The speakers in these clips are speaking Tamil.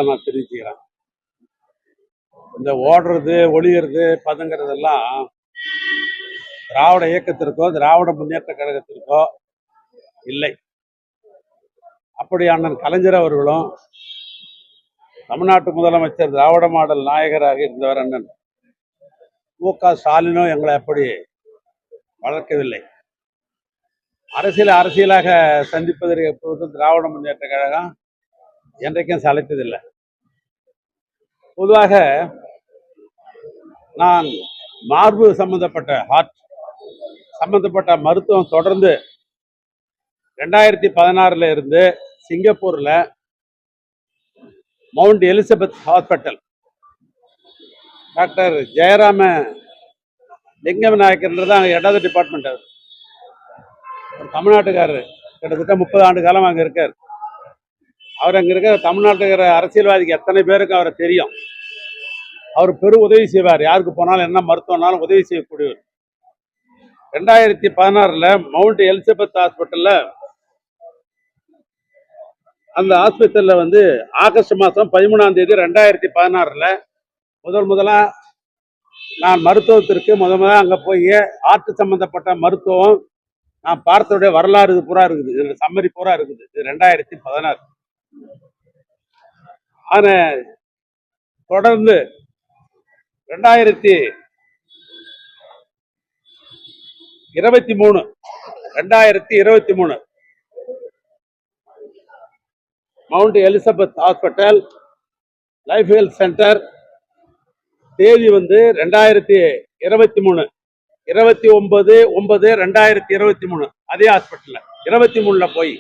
நான் தெரிவிச்சுக்கிறேன். இந்த ஓடுறது ஒளியறது பதுங்கிறதெல்லாம் திராவிட இயக்கத்திற்கோ திராவிட முன்னேற்ற கழகத்திற்கோ இல்லை. அப்படி அண்ணன் கலைஞர் அவர்களும் தமிழ்நாட்டு முதலமைச்சர் திராவிட மாடல் நாயகராக இருந்தவர் அண்ணன் மு.க. ஸ்டாலினும் எங்களை அப்படி வளர்க்கவில்லை. அரசியலாக சந்திப்பதற்கு எப்பொழுதும் திராவிட முன்னேற்ற கழகம் என்றைக்கும் சளைத்ததில்லை. பொதுவாக நான் மார்பு சம்பந்தப்பட்ட ஹார்ட் சம்பந்தப்பட்ட மருத்துவம் தொடர்ந்து 2016 இருந்து சிங்கப்பூர்ல mount Elizabeth hospital doctor Jayarama லிங்கம் நாயக்கர்ன்றது அங்கே இடது டிபார்ட்மெண்ட். அவர் ஒரு தமிழ்நாட்டுக்காரர், கிட்டத்தட்ட 30 ஆண்டு காலம் அங்கே இருக்கார். அவர் அங்கே இருக்கிற தமிழ்நாட்டுக்கிற அரசியல்வாதிக்கு எத்தனை பேருக்கு அவரை தெரியும். அவர் பெரும் உதவி செய்வார். யாருக்கு போனாலும் என்ன மருத்துவம்னாலும் உதவி செய்யக்கூடியவர். 2016 மவுண்ட் எலிசபெத் ஹாஸ்பிட்டல்ல அந்த ஹாஸ்பிட்டல்ல ஆகஸ்ட் மாதம் 13ஆம் தேதி 2016 முதலா நான் மருத்துவத்திற்கு முதல்ல அங்கே போய் ஆர்ட் சம்பந்தப்பட்ட மருத்துவம் நான் பார்த்தோடைய வரலாறு இது பூரா இருக்குது. இதுல சம்மரி பூரா இருக்குது. இது 2016. ஆனா தொடர்ந்து 2023 mount Elizabeth hospital life health centre தேதி 2023 29/9/2023 அதே ஹாஸ்பிட்டல்ல 23 போய்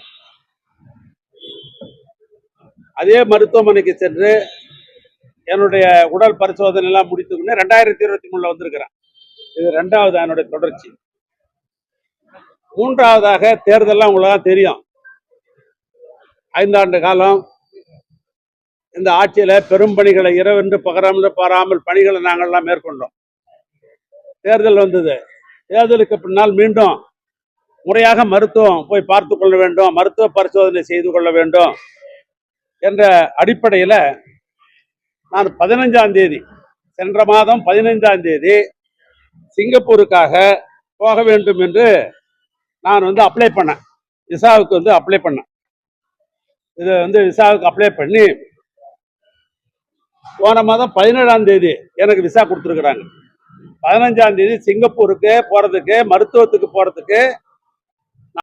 அதே மருத்துவமனைக்கு சென்று என்னுடைய உடல் பரிசோதனை எல்லாம் முடித்துக்கொண்டு 2023 வந்திருக்கிறேன். இது 2வது என்னுடைய தொடர்ச்சி. 3வதாக தேர்தல்லாம் உங்களுக்கு தெரியும். 5 ஆண்டு காலம் இந்த ஆட்சியில பெரும் பணிகளை இரவென்று பகராமல் பாராமல் பணிகளை நாங்கள்லாம் மேற்கொண்டோம். தேர்தல் வந்தது. தேர்தலுக்கு பின்னால் மீண்டும் முறையாக மருத்துவம் போய் பார்த்து கொள்ள வேண்டும், மருத்துவ பரிசோதனை செய்து கொள்ள வேண்டும் என்ற அடிப்படையில் நான் 15ஆம் தேதி சென்ற மாதம் 15ஆம் தேதி சிங்கப்பூருக்காக போக வேண்டும் என்று நான் அப்ளை பண்ணேன். விசாவுக்கு அப்ளை பண்ணேன். இது விசாவுக்கு அப்ளை பண்ணி போன மாதம் 17ஆம் தேதி எனக்கு விசா கொடுத்துருக்குறாங்க. 15ஆம் தேதி சிங்கப்பூருக்கு போறதுக்கு மருத்துவத்துக்கு போறதுக்கு